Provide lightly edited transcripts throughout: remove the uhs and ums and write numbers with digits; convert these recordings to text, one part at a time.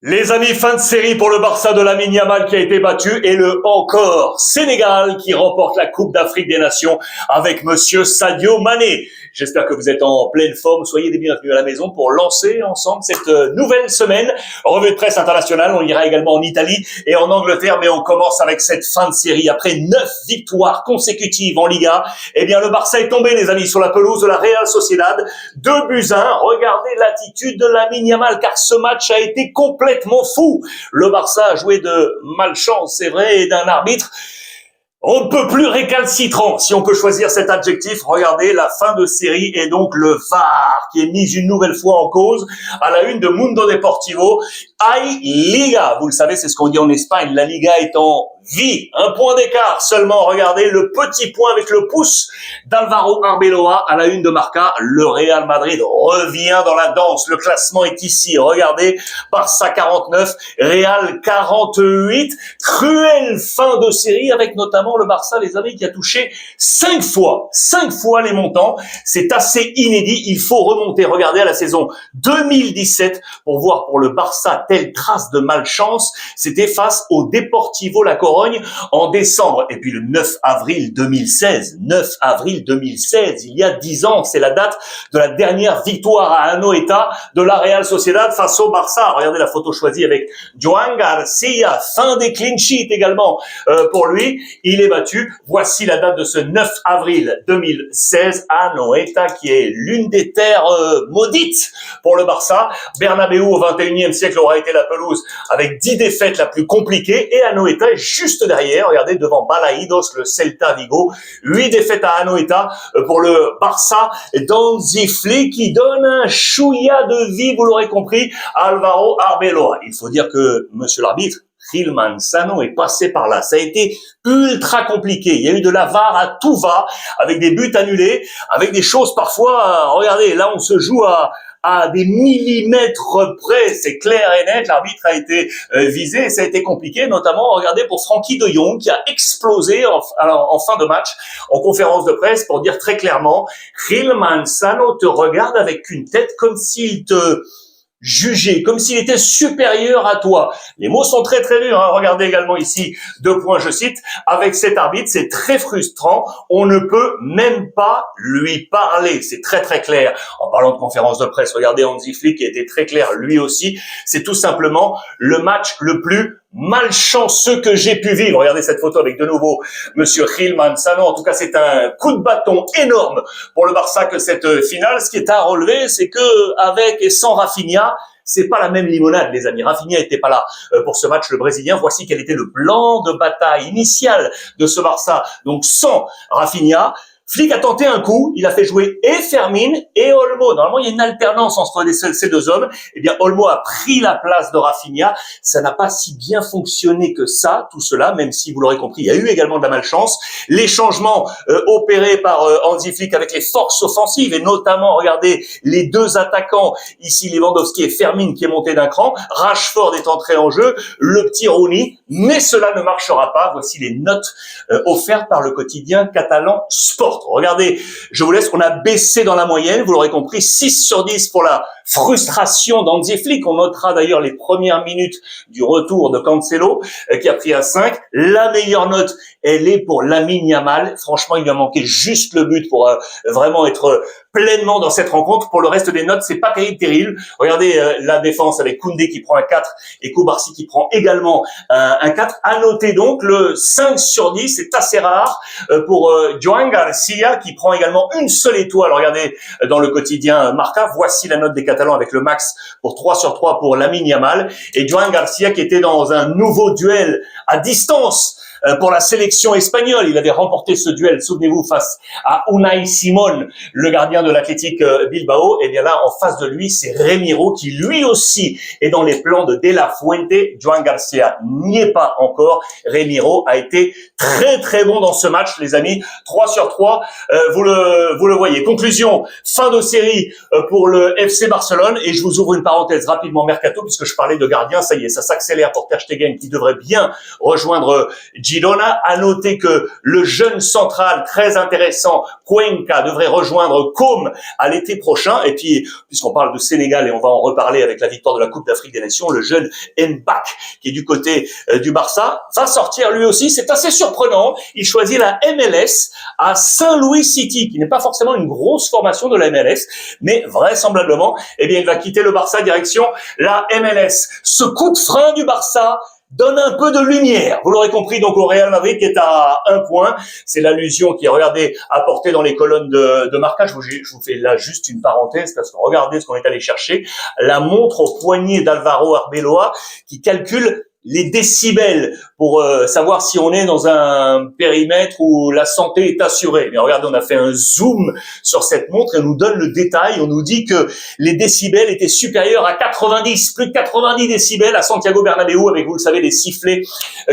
Les amis, fin de série pour le Barça de Lamine Yamal qui a été battu et le encore Sénégal qui remporte la Coupe d'Afrique des Nations avec monsieur Sadio Mané. J'espère que vous êtes en pleine forme. Soyez les bienvenus à la maison pour lancer ensemble cette nouvelle semaine. Revue de presse internationale. On ira également en Italie et en Angleterre, mais on commence avec cette fin de série. Après 9 victoires consécutives en Liga, eh bien, le Barça est tombé, les amis, sur la pelouse de la Real Sociedad. 2-1. Regardez l'attitude de Lamine Yamal, car ce match a été complètement fou. Le Barça a joué de malchance, c'est vrai, et d'un arbitre on ne peut plus récalcitrant, si on peut choisir cet adjectif. Regardez la fin de série et donc le VAR qui est mis une nouvelle fois en cause à la une de Mundo Deportivo. Hay Liga, vous le savez, c'est ce qu'on dit en Espagne. La Liga est en vie. Un point d'écart seulement. Regardez le petit point avec le pouce d'Alvaro Arbeloa à la une de Marca. Le Real Madrid revient dans la danse. Le classement est ici. Regardez, Barça 49, Real 48. Cruelle fin de série avec notamment le Barça, les amis, qui a touché 5 fois les montants. C'est assez inédit. Il faut remonter. Regardez à la saison 2017 pour voir pour le Barça telle trace de malchance. C'était face au Deportivo La Corogne en décembre. Et puis le 9 avril 2016, il y a 10 ans, c'est la date de la dernière victoire à Anoeta de la Real Sociedad face au Barça. Regardez la photo choisie avec Joan Garcia, fin des clean sheets également pour lui. Il est battu. Voici la date de ce 9 avril 2016 à Anoeta, qui est l'une des terres maudites pour le Barça. Bernabéu au 21e siècle aura été la pelouse avec 10 défaites la plus compliquée, et Anoeta est juste derrière. Regardez, devant Balaidos, le Celta Vigo. 8 défaites à Anoeta pour le Barça d'Hansi Flick, qui donne un chouïa de vie, vous l'aurez compris, à Alvaro Arbeloa. Il faut dire que monsieur l'arbitre, Gil Manzano, est passé par là. Ça a été ultra compliqué. Il y a eu de la VAR à tout va, avec des buts annulés, avec des choses parfois, regardez, là on se joue à des millimètres près, c'est clair et net. L'arbitre a été visé et ça a été compliqué, notamment, regardez, pour Frenkie de Jong, qui a explosé en fin de match en conférence de presse pour dire très clairement, Gil Manzano te regarde avec une tête comme s'il te juger, comme s'il était supérieur à toi. Les mots sont très très durs, hein. Regardez également ici, 2 points, je cite, avec cet arbitre, c'est très frustrant, on ne peut même pas lui parler, c'est très très clair. En parlant de conférence de presse, regardez Hansi Flick qui a été très clair lui aussi, c'est tout simplement le match le plus malchanceux que j'ai pu vivre. Regardez cette photo avec de nouveau monsieur Gil Manzano. En tout cas, c'est un coup de bâton énorme pour le Barça que cette finale. Ce qui est à relever, c'est que avec et sans Rafinha, c'est pas la même limonade, les amis. Rafinha n'était pas là pour ce match, le Brésilien. Voici quel était le plan de bataille initial de ce Barça. Donc sans Rafinha, Flick a tenté un coup, il a fait jouer et Fermin et Olmo. Normalement, il y a une alternance entre ces deux hommes. Eh bien, Olmo a pris la place de Rafinha. Ça n'a pas si bien fonctionné que ça, tout cela, même si, vous l'aurez compris, il y a eu également de la malchance. Les changements opérés par Hansi Flick avec les forces offensives, et notamment, regardez, les 2 attaquants, ici Lewandowski et Fermin, qui est monté d'un cran. Rashford est entré en jeu, le petit Rooney, mais cela ne marchera pas. Voici les notes offertes par le quotidien catalan Sport. Regardez, je vous laisse, on a baissé dans la moyenne, vous l'aurez compris, 6 sur 10 pour la frustration d'Hansi Flick. On notera d'ailleurs les premières minutes du retour de Cancelo, qui a pris un 5. La meilleure note, elle est pour Lamine Yamal. Franchement, il lui a manqué juste le but pour vraiment être pleinement dans cette rencontre. Pour le reste des notes, c'est pas terrible. Regardez la défense avec Koundé qui prend un 4 et Koubarsi qui prend également un 4. À noter donc le 5 sur 10, c'est assez rare pour Joan Garcia qui prend également une seule étoile. Regardez dans le quotidien Marca, voici la note des Catalans avec le max pour 3 sur 3 pour Lamine Yamal. Et Joan Garcia qui était dans un nouveau duel à distance pour la sélection espagnole. Il avait remporté ce duel, souvenez-vous, face à Unai Simón, le gardien de l'Athletic Bilbao. Et bien là, en face de lui, c'est Remiro qui lui aussi est dans les plans de De La Fuente. Joan Garcia n'y est pas encore. Remiro a été très très bon dans ce match, les amis. 3 sur 3, vous le voyez. Conclusion, fin de série pour le FC Barcelone. Et je vous ouvre une parenthèse rapidement mercato, puisque je parlais de gardien. Ça y est, ça s'accélère pour Ter Stegen qui devrait bien rejoindre Girona. À noter que le jeune central très intéressant, Cuenca, devrait rejoindre Com à l'été prochain. Et puis, puisqu'on parle de Sénégal, et on va en reparler avec la victoire de la Coupe d'Afrique des Nations, le jeune Mbak, qui est du côté du Barça, va sortir lui aussi. C'est assez surprenant. Il choisit la MLS à Saint-Louis City, qui n'est pas forcément une grosse formation de la MLS, mais vraisemblablement, eh bien, il va quitter le Barça direction la MLS. Ce coup de frein du Barça donne un peu de lumière. Vous l'aurez compris, donc, au Real Madrid, qui est à 1 point. C'est l'allusion qui est, regardez, apportée dans les colonnes de marquage. Je vous fais là juste une parenthèse, parce que regardez ce qu'on est allé chercher. La montre au poignet d'Alvaro Arbeloa, qui calcule les décibels pour savoir si on est dans un périmètre où la santé est assurée. Mais regardez, on a fait un zoom sur cette montre et on nous donne le détail. On nous dit que les décibels étaient supérieurs à 90, plus de 90 décibels à Santiago Bernabéu, avec, vous le savez, les sifflets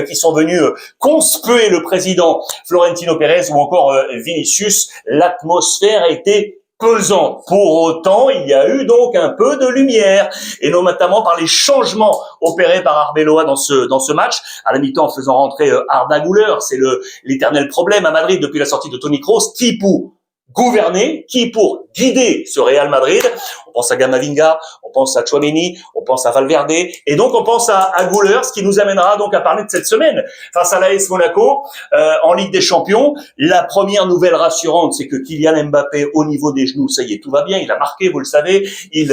qui sont venus conspuer le président Florentino Pérez ou encore Vinicius. L'atmosphère était pesant. Pour autant, il y a eu donc un peu de lumière, et notamment par les changements opérés par Arbeloa dans ce match. À la mi-temps, en faisant rentrer Arda Güler, c'est l'éternel problème à Madrid depuis la sortie de Toni Kroos, qui pour gouverner, qui pour guider ce Real Madrid. On pense à Camavinga, on pense à Tchouaméni, on pense à Valverde, et donc on pense à Güler, ce qui nous amènera donc à parler de cette semaine face à l'AS Monaco en Ligue des Champions. La première nouvelle rassurante, c'est que Kylian Mbappé, au niveau des genoux, ça y est, tout va bien, il a marqué, vous le savez, il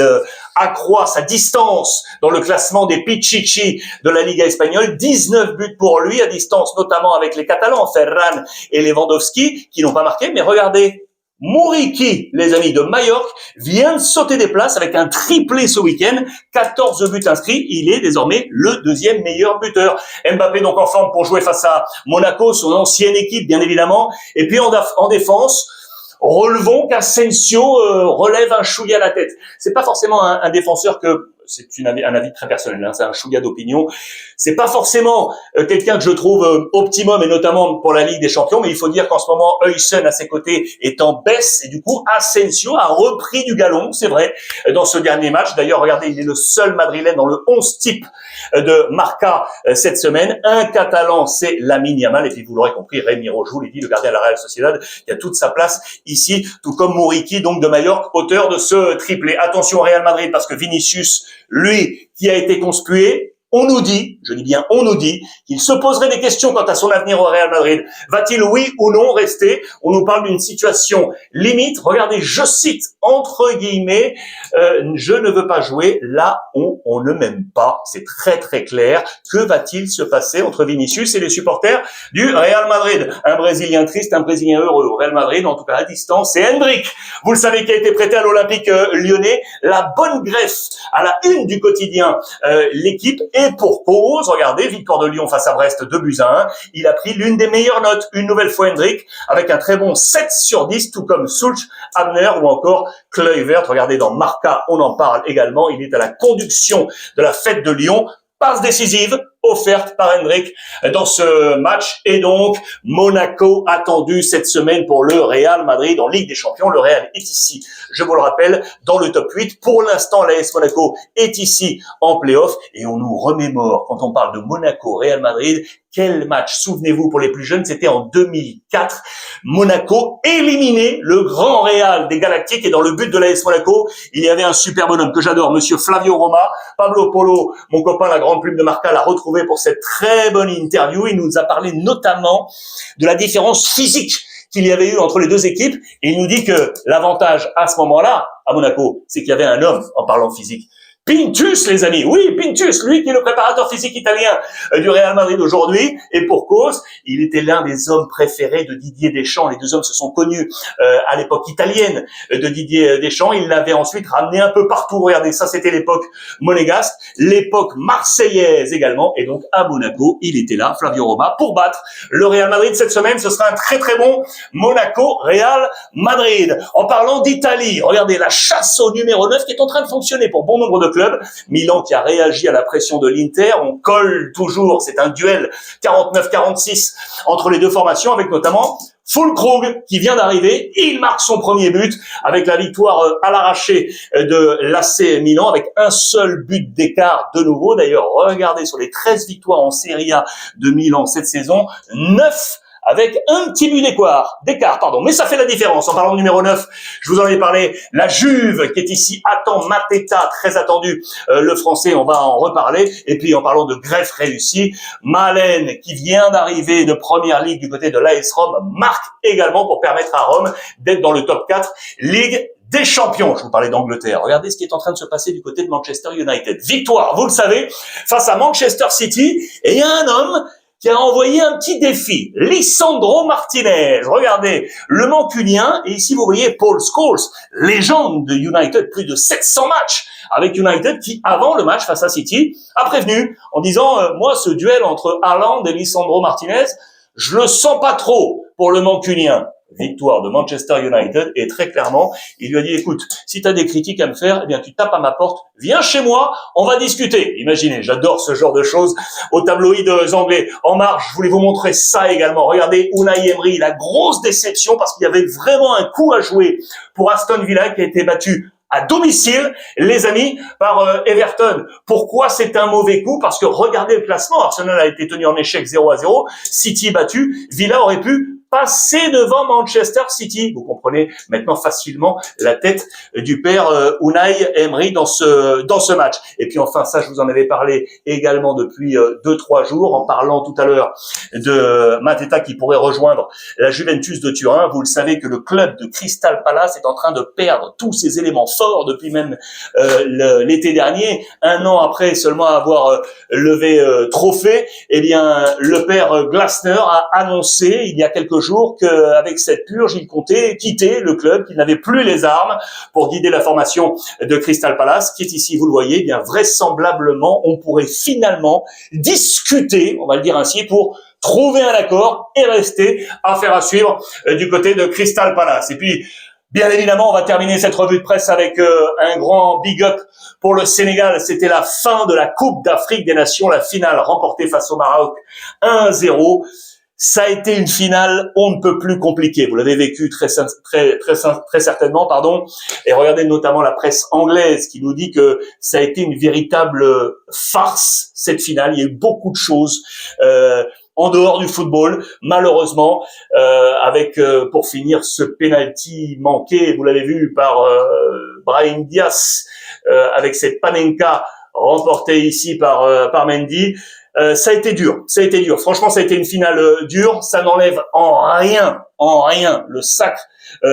accroît sa distance dans le classement des Pichichi de la Liga espagnole, 19 buts pour lui à distance, notamment avec les Catalans, Ferran et Lewandowski, qui n'ont pas marqué, mais regardez, Muriqi, les amis de Majorque, vient de sauter des places avec un triplé ce week-end, 14 buts inscrits, il est désormais le deuxième meilleur buteur. Mbappé donc en forme pour jouer face à Monaco, son ancienne équipe bien évidemment, et puis en défense, relevons qu'Asensio relève un chouïa la tête. C'est pas forcément un défenseur que... C'est un avis très personnel, hein, c'est un chouïa d'opinion. C'est pas forcément quelqu'un que je trouve optimum, et notamment pour la Ligue des Champions, mais il faut dire qu'en ce moment, Huysen à ses côtés est en baisse, et du coup, Asensio a repris du galon, c'est vrai, dans ce dernier match. D'ailleurs, regardez, il est le seul Madrilène dans le 11 type de Marca cette semaine. Un Catalan, c'est Lamine Yamal, et puis vous l'aurez compris, Rémi Rojo, le gardien de la Real Sociedad, qui a toute sa place ici, tout comme Muriqi, donc de Majorque, auteur de ce triplé. Attention au Real Madrid, parce que Vinicius, lui, qui a été conspué, on nous dit, je dis bien on nous dit, qu'il se poserait des questions quant à son avenir au Real Madrid. Va-t-il, oui ou non, rester? On nous parle d'une situation limite. Regardez, je cite, entre guillemets, je ne veux pas jouer là où on ne m'aime pas. C'est très très clair. Que va-t-il se passer entre Vinicius et les supporters du Real Madrid? Un Brésilien triste, un Brésilien heureux au Real Madrid, en tout cas à distance. C'est Hendrik, vous le savez, qui a été prêté à l'Olympique lyonnais. La bonne greffe à la une du quotidien, l'équipe. Et pour cause, regardez, victoire de Lyon face à Brest, 2-1. Il a pris l'une des meilleures notes, une nouvelle fois Hendrik, avec un très bon 7/10, tout comme Sulch, Abner ou encore Kluivert. Regardez, dans Marca, on en parle également. Il est à la conduction de la fête de Lyon. Passe décisive offerte par Hendrik dans ce match, et donc Monaco attendu cette semaine pour le Real Madrid en Ligue des Champions. Le Real est ici, je vous le rappelle, dans le top 8. Pour l'instant, l'AS Monaco est ici en play-off, et on nous remémore quand on parle de Monaco Real Madrid. Quel match, souvenez-vous, pour les plus jeunes, c'était en 2004. Monaco éliminait le grand Real des Galactiques, et dans le but de l'AS Monaco, il y avait un super bonhomme que j'adore, monsieur Flavio Roma. Pablo Polo, mon copain, la grande plume de Marca, l'a retrouvé pour cette très bonne interview. Il nous a parlé notamment de la différence physique qu'il y avait eu entre les deux équipes, et il nous dit que l'avantage à ce moment-là, à Monaco, c'est qu'il y avait un homme, en parlant physique. Pintus, les amis, oui, Pintus, lui qui est le préparateur physique italien du Real Madrid aujourd'hui, et pour cause, il était l'un des hommes préférés de Didier Deschamps. Les deux hommes se sont connus à l'époque italienne de Didier Deschamps. Il l'avait ensuite ramené un peu partout. Regardez, ça c'était l'époque monégasque, l'époque marseillaise également, et donc à Monaco, il était là, Flavio Roma, pour battre le Real Madrid cette semaine. Ce sera un très très bon Monaco-Real Madrid. En parlant d'Italie, regardez la chasse au numéro 9 qui est en train de fonctionner pour bon nombre de club. Milan qui a réagi à la pression de l'Inter. On colle toujours, c'est un duel 49-46 entre les deux formations, avec notamment Füllkrug qui vient d'arriver, il marque son premier but avec la victoire à l'arraché de l'AC Milan avec un seul but d'écart de nouveau. D'ailleurs, regardez sur les 13 victoires en Serie A de Milan cette saison, 9 avec un petit but d'écart, pardon. Mais ça fait la différence. En parlant de numéro 9, je vous en avais parlé, la Juve qui est ici, attend Mateta, très attendu, le français, on va en reparler. Et puis en parlant de greffe réussie, Malen qui vient d'arriver de première ligue du côté de l'AS Rome, marque également pour permettre à Rome d'être dans le top 4 Ligue des champions. Je vous parlais d'Angleterre. Regardez ce qui est en train de se passer du côté de Manchester United. Victoire, vous le savez, face à Manchester City. Et il y a un homme qui a envoyé un petit défi, Lisandro Martinez. Regardez, le Mancunien, et ici vous voyez Paul Scholes, légende de United, plus de 700 matchs avec United, qui avant le match face à City a prévenu en disant moi ce duel entre Haaland et Lisandro Martinez, je le sens pas trop pour le Mancunien. Victoire de Manchester United et très clairement, il lui a dit écoute, si tu as des critiques à me faire, eh bien tu tapes à ma porte, viens chez moi, on va discuter. Imaginez, j'adore ce genre de choses aux tabloïds anglais. En marche, je voulais vous montrer ça également. Regardez Unai Emery, la grosse déception parce qu'il y avait vraiment un coup à jouer pour Aston Villa qui a été battu à domicile, les amis, par Everton. Pourquoi c'est un mauvais coup? Parce que regardez le classement, Arsenal a été tenu en échec 0-0, City battu, Villa aurait pu passer devant Manchester City. Vous comprenez maintenant facilement la tête du père Unai Emery dans ce match. Et puis enfin, ça je vous en avais parlé également depuis 2-3 jours en parlant tout à l'heure de Mateta qui pourrait rejoindre la Juventus de Turin. Vous le savez que le club de Crystal Palace est en train de perdre tous ses éléments forts depuis même l'été dernier, un an après seulement avoir levé trophée. Eh bien, le père Glasner a annoncé il y a quelques jours qu'avec cette purge, il comptait quitter le club, qu'il n'avait plus les armes pour guider la formation de Crystal Palace, qui est ici, vous le voyez, eh bien vraisemblablement, on pourrait finalement discuter, on va le dire ainsi, pour trouver un accord et rester affaire à suivre du côté de Crystal Palace. Et puis, bien évidemment, on va terminer cette revue de presse avec un grand big up pour le Sénégal. C'était la fin de la Coupe d'Afrique des Nations, la finale remportée face au Maroc 1-0. Ça a été une finale on ne peut plus compliquée. Vous l'avez vécu très certainement, pardon. Et regardez notamment la presse anglaise qui nous dit que ça a été une véritable farce, cette finale. Il y a eu beaucoup de choses en dehors du football, malheureusement, avec pour finir ce penalty manqué, vous l'avez vu par Brahim Diaz, avec cette Panenka remportée ici par Mendy. Ça a été dur. Franchement, ça a été une finale dure. Ça n'enlève en rien le sacre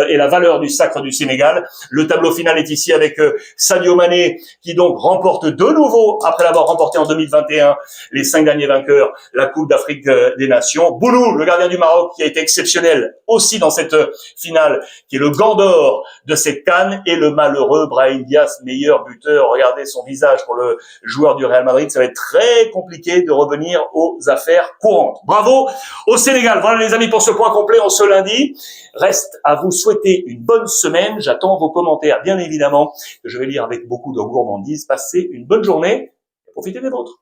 et la valeur du sacre du Sénégal. Le tableau final est ici avec Sadio Mané qui donc remporte de nouveau, après l'avoir remporté en 2021, les 5 derniers vainqueurs, la Coupe d'Afrique des Nations. Bounou, le gardien du Maroc, qui a été exceptionnel aussi dans cette finale, qui est le gant d'or de cette CAN, et le malheureux Brahim Diaz, meilleur buteur. Regardez son visage pour le joueur du Real Madrid. Ça va être très compliqué de revenir aux affaires courantes. Bravo au Sénégal. Voilà les amis pour ce point complet en ce lundi. Reste à vous souhaiter une bonne semaine. J'attends vos commentaires, bien évidemment, que je vais lire avec beaucoup de gourmandise. Passez une bonne journée et profitez des vôtres.